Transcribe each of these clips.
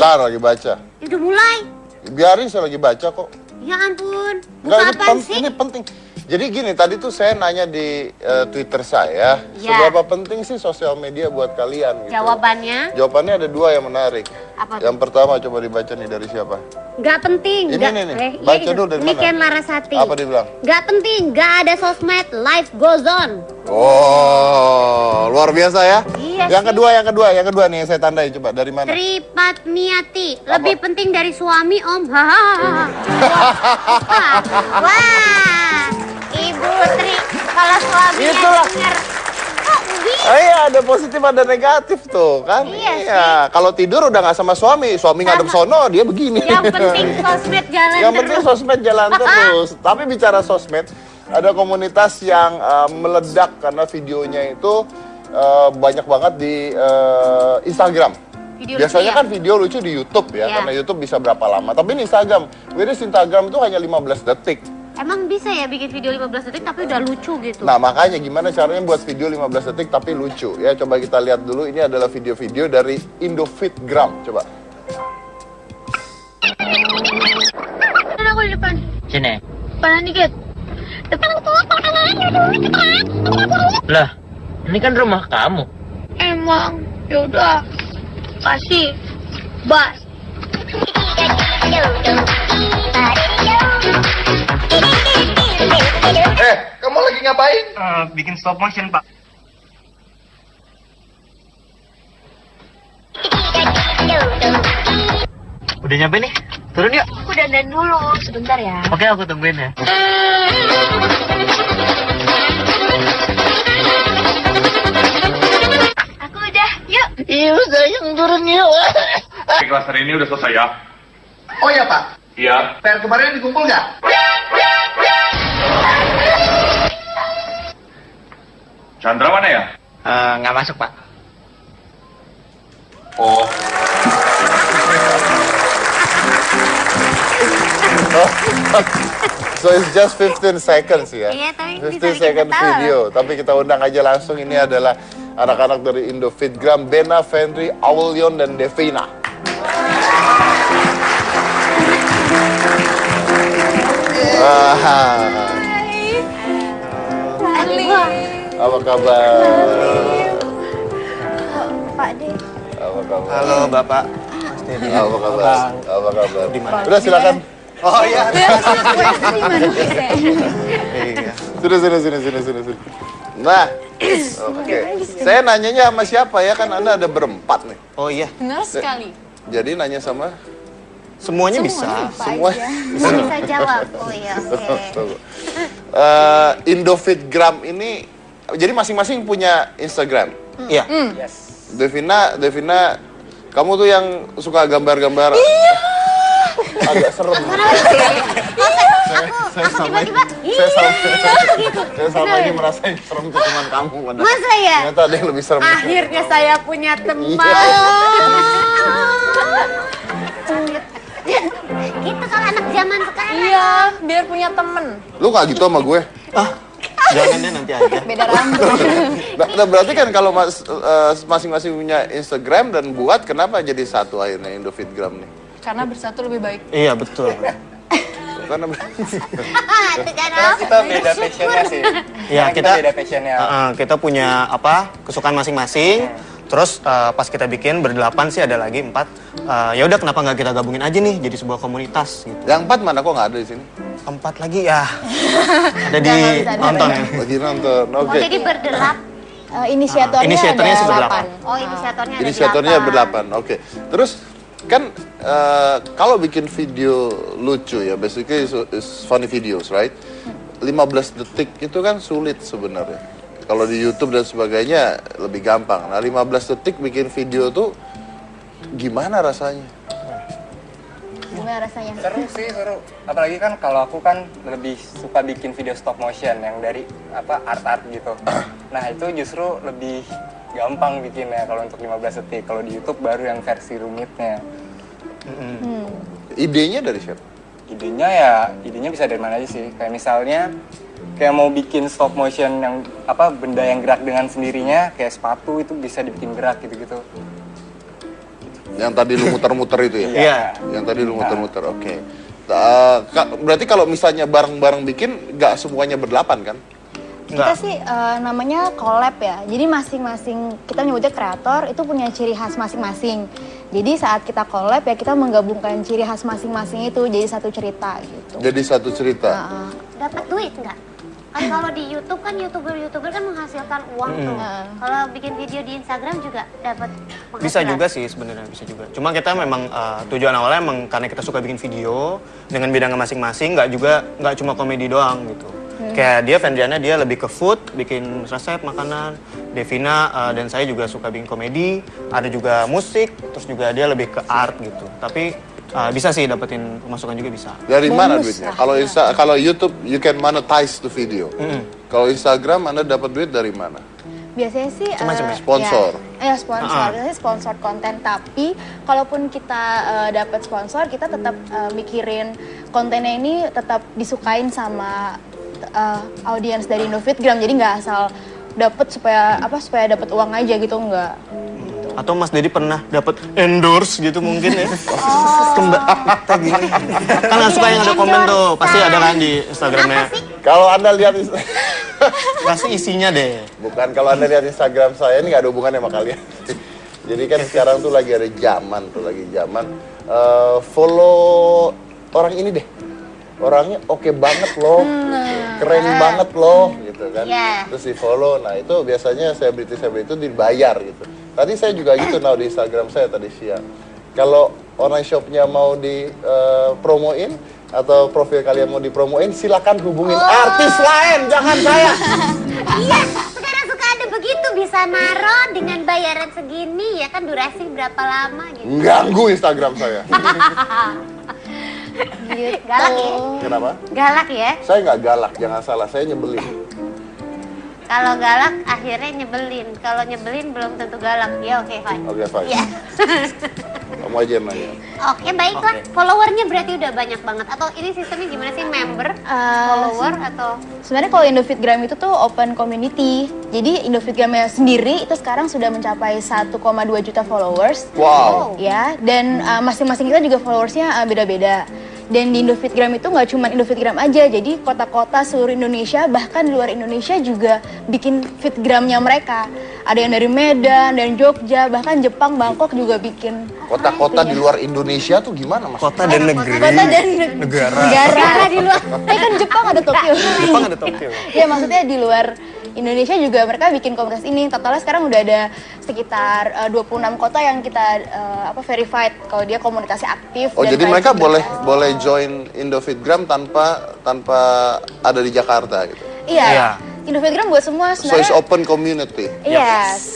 Bentar lagi baca. Udah mulai. Biarin, saya lagi baca kok. Ya ampun. Enggak, Apaan sih? ini penting. Jadi gini, tadi tuh saya nanya di Twitter saya, Ya. seberapa penting sih sosial media buat kalian gitu. Jawabannya ada dua yang menarik. apa tuh? Yang pertama coba dibaca nih dari siapa? Gak penting. Ini nih, baca dulu dari ini mana? Ken Larasati. Apa dia bilang? Gak penting, gak ada sosmed, life goes on. Oh, luar biasa ya. Iya yang sih. kedua nih yang saya tandai, coba dari mana? Tripatniati, Apa? lebih penting dari suami om. Hahaha. Wah, Ibu Tri, kalau suaminya Itulah. denger, kok bisa? Iya, ada positif ada negatif tuh kan. Iya Kalau tidur udah nggak sama suami ngadep sono dia begini. Yang penting sosmed jalan Yang penting terus. sosmed jalan terus. Tapi bicara sosmed, ada komunitas yang meledak karena videonya itu banyak banget di Instagram. Video Biasanya lucu ya? kan video lucu di YouTube ya, Iya. karena YouTube bisa berapa lama. Tapi ini Instagram, Instagram itu hanya 15 detik. Emang bisa ya bikin video 15 detik tapi udah lucu gitu? Nah makanya gimana caranya buat video 15 detik tapi lucu ya. Coba kita lihat dulu, ini adalah video-video dari Indofitgram. Coba. Mana aku di depan? Sini. Depan dikit. Depan Lah, ini kan rumah kamu. Emang, yaudah. Kasih. Bas. Kamu lagi ngapain? Bikin stop motion, Pak. Udah nyampe nih? Turun yuk. Aku dandan dulu, sebentar ya. Oke, aku tungguin ya. Aku udah, yuk. Iya, sayang turun yuk. Kelas hari ini udah selesai ya? Oh iya Pak, Iya. PR kemarin dikumpul nggak? Chandra mana ya? Nggak masuk, Pak. Oh. So it's just 15 seconds ya. Iya, tapi 15 bisa bikin second ketawa. video. Tapi kita undang aja langsung, ini adalah anak-anak dari Indofitgram, Bena, Fendri, Aulion, dan Devina. Apa kabar? Pak De. Apa kabar? Halo Bapak. Mas Dedi. Apa kabar? Apa kabar? Di mana? Udah silakan. Oh iya. Sudah. Sini. Nah, oke. Saya nanyanya sama siapa ya? Kan Anda ada berempat nih. Oh iya. Benar sekali. Jadi nanya sama Semuanya bisa. semua. Bisa jawab. Oh iya, oke. Indofitgram ini, jadi masing-masing punya Instagram. Iya. Devina, kamu tuh yang suka gambar-gambar. Agak serem. Saya sama ini, saya sama ini merasa yang serem itu cuma kamu. Masa ya? Ternyata ada yang lebih serem. Akhirnya saya punya teman. Gitu kalau anak zaman sekarang. Iya, biar punya temen. Lu nggak gitu sama gue? Jangan deh, nanti aja. Beda rambut. Nah, berarti kan kalau masing-masing punya Instagram dan buat, kenapa jadi satu akhirnya Indofitgram nih? Karena bersatu lebih baik. Iya betul. Karena Kita beda passionnya sih. Iya kita beda passionnya. Kita punya kesukaan masing-masing. Terus pas kita bikin berdelapan sih ada lagi 4. Ya udah kenapa nggak kita gabungin aja nih jadi sebuah komunitas gitu. yang 4 mana, kok nggak ada di sini? 4 lagi ya. Ada di nonton ya. Lagi nonton, oke. Jadi berdelap. Inisiatornya sih berdelapan. Oh, inisiatornya ada Inisiatornya 8. berdelapan, oke. Terus kan kalau bikin video lucu ya, basically is funny videos, right? 15 detik itu kan sulit sebenarnya. Kalau di YouTube dan sebagainya lebih gampang. Nah, 15 detik bikin video tuh gimana rasanya? Gimana rasanya? Seru sih, seru. Apalagi kan kalau aku kan lebih suka bikin video stop motion yang dari art gitu. Nah, itu justru lebih gampang bikinnya kalau untuk 15 detik. Kalau di YouTube baru yang versi rumitnya. Idenya dari siapa? Idenya bisa dari mana aja sih. Kayak misalnya kayak mau bikin stop motion yang benda yang gerak dengan sendirinya, kayak sepatu itu bisa dibikin gerak gitu-gitu. Yang tadi lu muter-muter itu ya? Iya. Yang tadi lu muter-muter, oke. Berarti kalau misalnya bareng-bareng bikin, nggak semuanya berdelapan kan? Kita sih namanya collab ya. Jadi masing-masing kita nyebutnya kreator itu punya ciri khas masing-masing. Jadi saat kita collab ya kita menggabungkan ciri khas masing-masing itu jadi satu cerita gitu. Jadi satu cerita. Dapat duit nggak? Kan kalau di YouTube kan youtuber kan menghasilkan uang tuh. Kalau bikin video di Instagram juga dapat penghasilan. Bisa juga sih sebenarnya, bisa juga. Cuma kita memang tujuan awalnya emang karena kita suka bikin video dengan bidangnya masing-masing, nggak cuma komedi doang gitu. Kayak dia Vendriana dia lebih ke food, bikin resep makanan. Devina dan saya juga suka bikin komedi, ada juga musik, terus juga dia lebih ke art gitu. Tapi bisa sih dapetin pemasukan juga bisa. Dari mana duitnya? Kalau YouTube you can monetize the video. Kalau Instagram Anda dapat duit dari mana? Biasanya sih sponsor. Ya sponsor. Biasanya sponsor konten. Tapi kalaupun kita dapat sponsor, kita tetap mikirin kontennya ini tetap disukain sama audiens dari Indofitgram. Jadi nggak asal dapat supaya dapat uang aja gitu, enggak. Atau Mas Dedi pernah dapat endorse gitu mungkin ya? Gini. Kan nggak suka yang ada komen tuh, pasti ada kan di Instagramnya. Kalau Anda lihat kasih isinya deh. Bukan, kalau Anda lihat Instagram saya ini nggak ada hubungannya sama kalian. Jadi kan sekarang tuh lagi ada zaman follow orang ini deh. Orangnya oke banget loh, keren banget loh, gitu kan. Terus di follow, nah itu biasanya selebriti itu dibayar gitu. Tadi saya juga gitu di Instagram saya tadi siang. Kalau online shopnya mau dipromoin atau profil kalian mau dipromoin, silakan hubungin artis lain, jangan saya. Iya, sekarang suka ada begitu, bisa naro dengan bayaran segini ya kan, durasi berapa lama gitu. Ganggu Instagram saya. Gitu. Galak ya? Kenapa? Galak ya? Saya nggak galak, jangan salah, saya nyebelin. Kalau galak akhirnya nyebelin, kalau nyebelin belum tentu galak. Ya oke, fine. Oke, fine. Ya. Kamu aja yang nanya. Oke, baiklah. Followernya berarti udah banyak banget. Atau ini sistemnya gimana sih? Member, follower atau? Sebenarnya kalau Indofitgram itu tuh open community. Jadi Indofitgramnya sendiri itu sekarang sudah mencapai 1,2 juta followers. Wow. Ya, dan masing-masing kita juga followersnya beda-beda. Dan di Indofitgram itu nggak cuma Indofitgram aja, jadi kota-kota seluruh Indonesia, bahkan di luar Indonesia juga bikin fitgramnya mereka. Ada yang dari Medan, dan Jogja, bahkan Jepang, Bangkok juga bikin. Kota-kota di luar Indonesia tuh gimana, Mas? Kota dan negeri. Kota dan negara di luar. Tapi kan Jepang ada Tokyo. Jepang ada Tokyo. Ya maksudnya di luar Indonesia juga mereka bikin komunitas ini. Totalnya sekarang udah ada sekitar 26 kota yang kita verified kalau dia komunitasnya aktif. Oh, dan jadi mereka rajin. boleh join Indofitgram tanpa ada di Jakarta gitu. Iya. Indofitgram buat semua So sebenarnya. it's open community. Yes.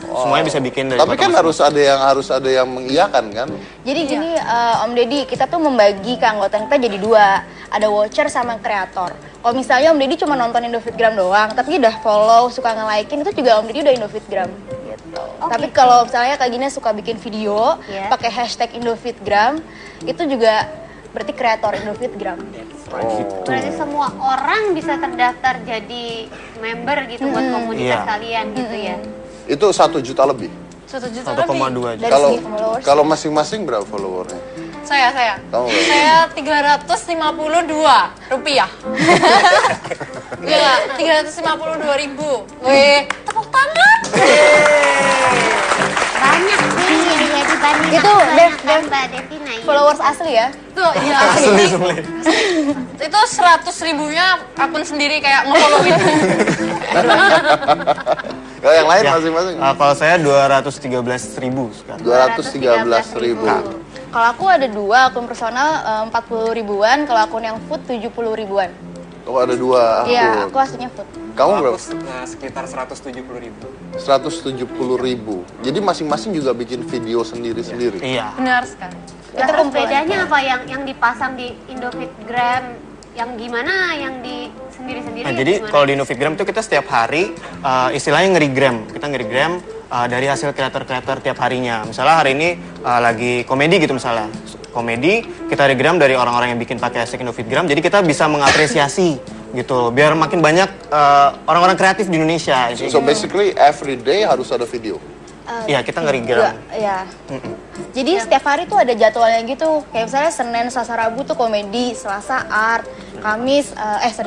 Semuanya bisa bikin dari Tapi kan harus ada yang mengiyakan kan? Jadi gini Om Deddy, kita tuh membagi ke anggota kita jadi dua. Ada watcher sama kreator. Kalau misalnya Om Deddy cuma nonton Indofitgram doang, tapi udah follow, suka nge-like-in, itu juga Om Deddy udah Indofitgram. Gitu. Tapi kalau misalnya kayak gini suka bikin video, pakai hashtag Indofitgram, itu juga berarti kreator Indofitgram. Berarti semua orang bisa terdaftar jadi member gitu buat komunitas kalian gitu ya. Itu 1 juta lebih. 1 juta lebih. 1,2 juta. Dari segi followers. Kalau masing-masing berapa followernya? Saya. Kamu berapa? Saya 352 rupiah. Iya, 352.000. Wih, tepuk tangan. Banyak sih ya dibanding Itu, Mbak Devina ya. Followers asli ya? Tuh, iya asli. Itu 100.000-nya akun sendiri kayak nge-followin. Kalau yang lain masing-masing? Kalau saya 213.000 sekarang. 213.000. Kalau aku ada dua akun personal 40 ribuan, kalau akun yang food 70 ribuan. Oh, ada 2 akun. Iya, aku aslinya food. Kamu Kalau berapa? aku sekitar 170.000. 170.000. Jadi masing-masing juga bikin video sendiri-sendiri. Iya. Benar sekali. Lah, terus bedanya apa yang dipasang di Indofitgram? Yang gimana yang di sendiri-sendiri? Nah, jadi kalau di Indofitgram itu kita setiap hari istilahnya ngerigram. Kita ngerigram dari hasil kreator-kreator tiap harinya. Misalnya hari ini lagi komedi gitu misalnya. Komedi, kita regram dari orang-orang yang bikin pakai hashtag Indofitgram. Jadi kita bisa mengapresiasi gitu. Biar makin banyak orang-orang kreatif di Indonesia. So basically every day harus ada video. Iya, kita nge-regram. Iya. Jadi setiap hari tuh ada jadwalnya gitu. Kayak misalnya Senin, Selasa, Rabu tuh komedi, Selasa art, Kamis,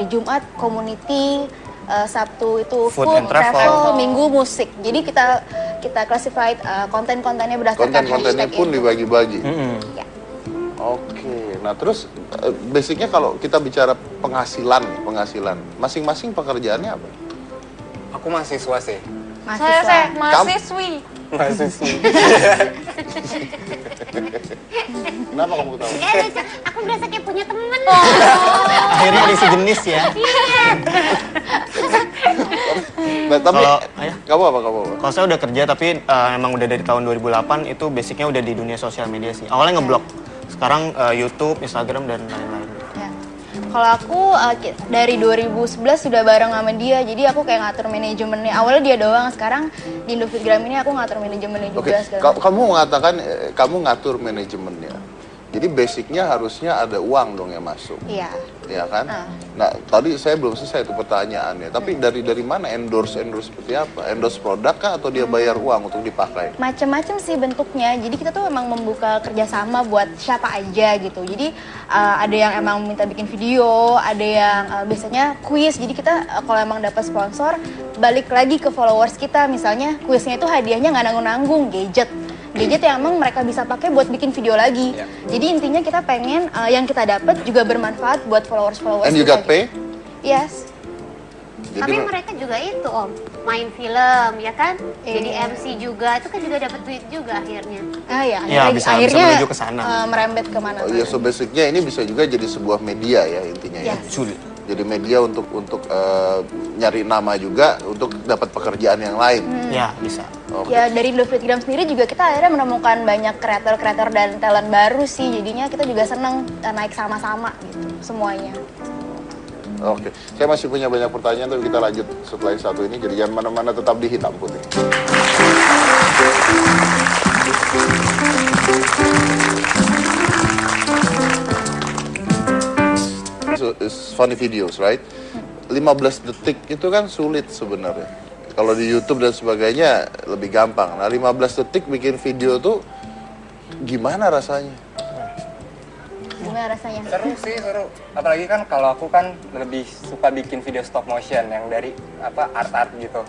Jumat community, Sabtu itu Food food, and travel. Minggu musik. Jadi kita classified konten-kontennya berdasarkan Konten-kontennya hashtag pun itu. dibagi-bagi. Ya. Oke, nah terus basicnya kalau kita bicara penghasilan, masing-masing pekerjaannya apa? Aku mahasiswa sih. Saya mahasiswi. Mahasiswi. Kenapa kamu ketawa? Aku berasa kayak punya temen. Akhirnya ada sejenis ya. Nah, tapi Kalau kamu apa? Kalau saya udah kerja tapi emang udah dari tahun 2008 itu basicnya udah di dunia sosial media sih. Awalnya ngeblog, sekarang YouTube, Instagram dan lain-lain. Ya. Kalau aku dari 2011 sudah bareng sama dia, jadi aku kayak ngatur manajemennya. Awalnya dia doang, sekarang di Indofitgram ini aku ngatur manajemennya Oke, juga. segala macam. kamu mengatakan kamu ngatur manajemennya. Jadi basicnya harusnya ada uang dong yang masuk. Iya. Ya kan? Nah, tadi saya belum selesai itu pertanyaannya. Tapi dari mana endorse seperti apa? Endorse produk kah atau dia bayar uang untuk dipakai? Macam-macam sih bentuknya. Jadi kita tuh emang membuka kerjasama buat siapa aja gitu. Jadi ada yang emang minta bikin video, ada yang biasanya kuis. Jadi kita kalau emang dapat sponsor, balik lagi ke followers kita. Misalnya kuisnya itu hadiahnya nggak nanggung-nanggung, gadget yang emang mereka bisa pakai buat bikin video lagi. Jadi intinya kita pengen yang kita dapat juga bermanfaat buat followers And you got pay? Yes. Tapi mereka juga itu Om, main film ya kan? Jadi MC juga, itu kan juga dapat duit juga akhirnya. Ya, bisa akhirnya menuju ke sana. merembet kemana? Oh iya, so basicnya ini bisa juga jadi sebuah media ya intinya ya. Sulit. Jadi media untuk nyari nama juga untuk dapat pekerjaan yang lain. Ya, bisa. Oke. Ya dari Indofitgram sendiri juga kita akhirnya menemukan banyak kreator-kreator dan talent baru sih. Jadinya kita juga seneng naik sama-sama gitu semuanya. Oke, saya masih punya banyak pertanyaan tapi kita lanjut setelah yang satu ini. Jadi jangan mana-mana, tetap di Hitam Putih. So, it's funny videos, right? 15 detik itu kan sulit sebenarnya. Kalau di YouTube dan sebagainya lebih gampang. Nah, 15 detik bikin video tuh gimana rasanya? Gimana rasanya? Seru sih, seru. Apalagi kan kalau aku kan lebih suka bikin video stop motion yang dari art gitu.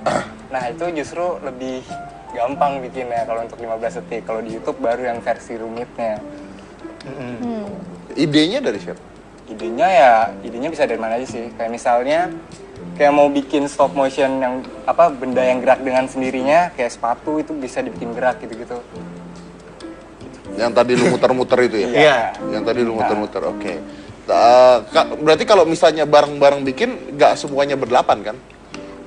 Nah, itu justru lebih gampang bikinnya kalau untuk 15 detik. Kalau di YouTube baru yang versi rumitnya. Idenya dari siapa? Idenya bisa dari mana aja sih. Kayak misalnya kayak mau bikin stop motion yang benda yang gerak dengan sendirinya, kayak sepatu itu bisa dibikin gerak gitu-gitu. Yang tadi lu muter-muter itu ya? Iya. Yang tadi lu muter-muter, oke. Berarti kalau misalnya bareng-bareng bikin, nggak semuanya berdelapan kan?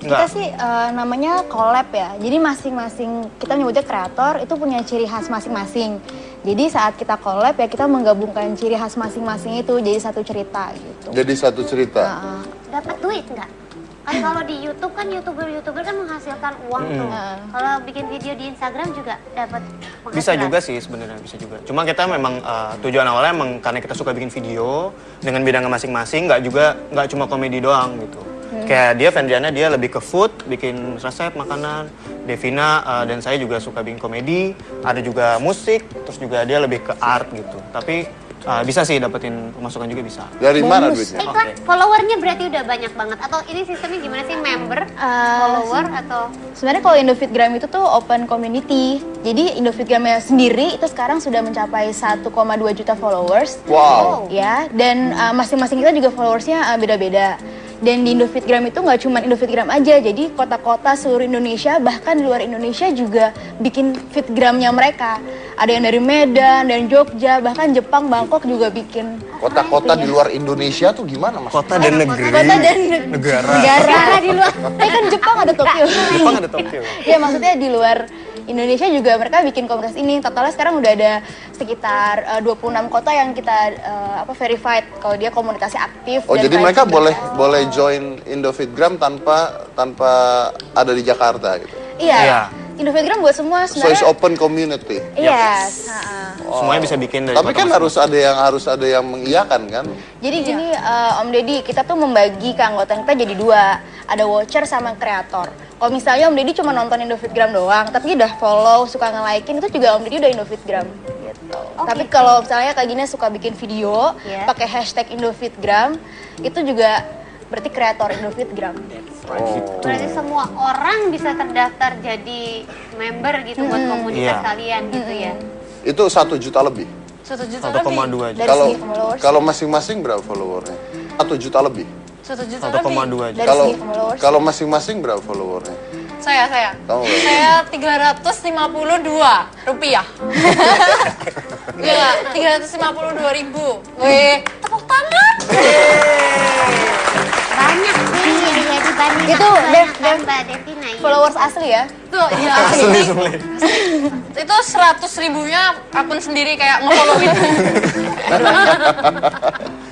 Kita sih namanya collab ya. Jadi masing-masing kita nyebutnya kreator itu punya ciri khas masing-masing. Jadi saat kita collab ya kita menggabungkan ciri khas masing-masing itu jadi satu cerita gitu. Jadi satu cerita. Dapat duit nggak? Kan kalau di YouTube kan youtuber kan menghasilkan uang tuh. Kalau bikin video di Instagram juga dapat penghasilan. Bisa juga sih sebenarnya, bisa juga. Cuma kita memang tujuan awalnya emang karena kita suka bikin video dengan bidangnya masing-masing, nggak cuma komedi doang gitu. Kayak dia Vendriana dia lebih ke food, bikin resep makanan. Devina dan saya juga suka bikin komedi, ada juga musik, terus juga dia lebih ke art gitu. Tapi bisa sih dapetin pemasukan juga bisa. Dari mana duitnya? Iklan followernya berarti udah banyak banget atau ini sistemnya gimana sih, member, follower atau? Sebenarnya kalau Indofitgram itu tuh open community. Jadi Indofitgramnya sendiri itu sekarang sudah mencapai 1,2 juta followers. Wow. Ya, dan masing-masing kita juga followersnya beda-beda. Dan di Indofitgram itu nggak cuma Indofitgram aja, jadi kota-kota seluruh Indonesia, bahkan di luar Indonesia juga bikin fitgramnya mereka. Ada yang dari Medan, dan Jogja, bahkan Jepang, Bangkok juga bikin. Kota-kota di luar Indonesia tuh gimana mas? Kota dan negeri. Kota dan negara di luar. Tapi kan Jepang ada Tokyo. Jepang ada Tokyo. Ya maksudnya di luar Indonesia juga mereka bikin komunitas ini. Totalnya sekarang udah ada sekitar 26 kota yang kita verified kalau dia komunitasnya aktif. Oh, dan jadi mereka rajin. boleh join Indofitgram tanpa ada di Jakarta gitu. Iya. Indofitgram buat semua So sebenarnya. it's open community. Yes. Semuanya bisa bikin dari Tapi kan harus ada yang mengiyakan kan? Jadi gini Om Deddy, kita tuh membagi keanggotaan kita jadi dua. ada watcher sama kreator. Kalau misalnya Om Deddy cuma nonton Indofitgram doang, tapi udah follow, suka nge-like-in, itu juga Om Deddy udah Indofitgram gitu. Tapi kalau misalnya Kak Gina suka bikin video, pakai hashtag Indofitgram, itu juga berarti kreator Indofitgram. Berarti semua orang bisa terdaftar jadi member gitu buat komunitas kalian gitu ya? Itu 1 juta lebih. 1 juta lebih. 1,2 juta. Dari segi followers. Kalau masing-masing berapa followernya? 1 juta lebih. 1 juta lebih. 1,2 juta. Dari Kalau segi followers. kalau masing-masing berapa followernya? Saya. Kamu berapa? Saya 352 rupiah. Iya, 352.000. Wih, tepuk tangan. Banyak sih ya dibanding Itu, aku Dev, banyak Mbak Devina ya. Followers asli ya? Tuh, ya itu 100 ribunya akun sendiri kayak nge-followin.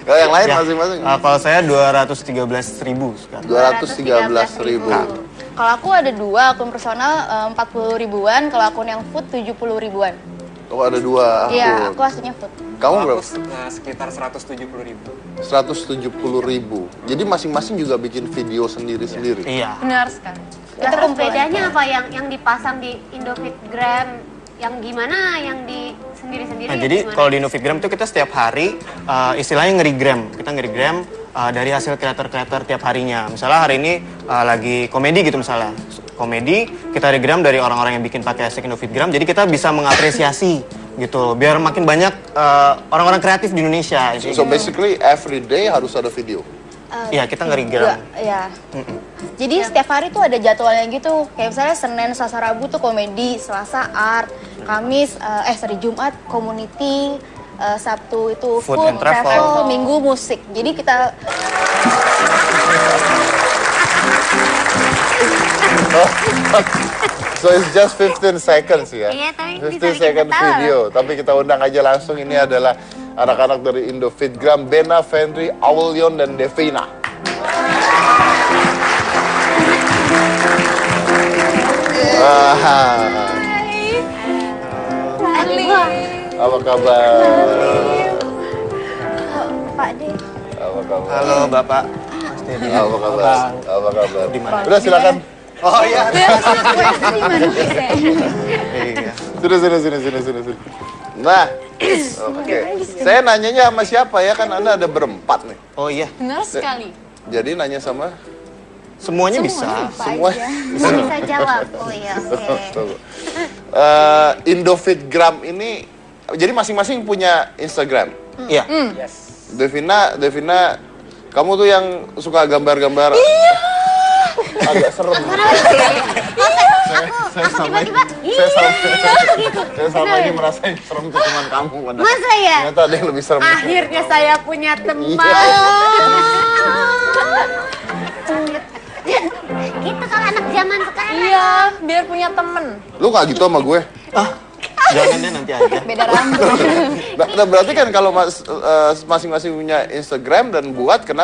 Kalau yang lain masing-masing? Kalau saya 213.000 sekarang. 213.000. Kalau aku ada 2 akun personal 40 ribuan, kalau akun yang food 70 ribuan. Oh, ada 2 akun. Iya, aku aslinya food. Kamu Kalau berapa? aku sekitar 170.000. 170.000. Jadi masing-masing juga bikin video sendiri-sendiri. Iya. Benar sekali. Lah, terus bedanya apa yang dipasang di Indofitgram? Yang gimana yang di sendiri-sendiri? Nah, jadi gimana? kalau di Indofitgram itu kita setiap hari istilahnya ngerigram. Kita ngerigram dari hasil kreator-kreator tiap harinya. Misalnya hari ini lagi komedi gitu misalnya. Komedi, kita regram dari orang-orang yang bikin pakai hashtag Indofitgram. Jadi kita bisa mengapresiasi gitu. Biar makin banyak orang-orang kreatif di Indonesia. So basically every day harus ada video. Iya, kita ngerigram. Iya. Jadi setiap hari tuh ada jadwalnya gitu. Kayak misalnya Senin, Selasa, Rabu tuh komedi, Selasa art, Kamis, Jumat community, Sabtu itu Food food, and travel. travel, Minggu musik. Jadi kita So it's just 15 seconds ya. Iya, tapi bisa 15 bikin second ketawa. video. Tapi kita undang aja langsung, ini adalah anak-anak dari Indofitgram, Bena, Fendri, Aulion, dan Devina. Apa kabar? Pak De. Apa kabar? Halo Bapak. Mas Dedi. Apa kabar? Apa kabar? Di mana? Udah silakan. Oh iya. Iya. Sini. Nah, oke. Saya nanyanya sama siapa ya? Kan Anda ada berempat nih. Oh iya. Benar sekali. Jadi nanya sama Semuanya bisa. semua. Bisa jawab. Oh iya, oke. Indofitgram ini, jadi masing-masing punya Instagram. Iya. Yes. Devina, kamu tuh yang suka gambar-gambar. Agak serem. Aku tiba-tiba, Saya selama ini merasain serem tuh cuman kamu. Masa ya? Ternyata ada yang lebih serem. Akhirnya saya punya teman. Gitu kalau anak zaman sekarang. Iya, biar punya temen. Lu nggak gitu sama gue? Jangan deh, nanti aja. Beda rambut. Nah, berarti kan kalau masing-masing punya Instagram dan buat, kenapa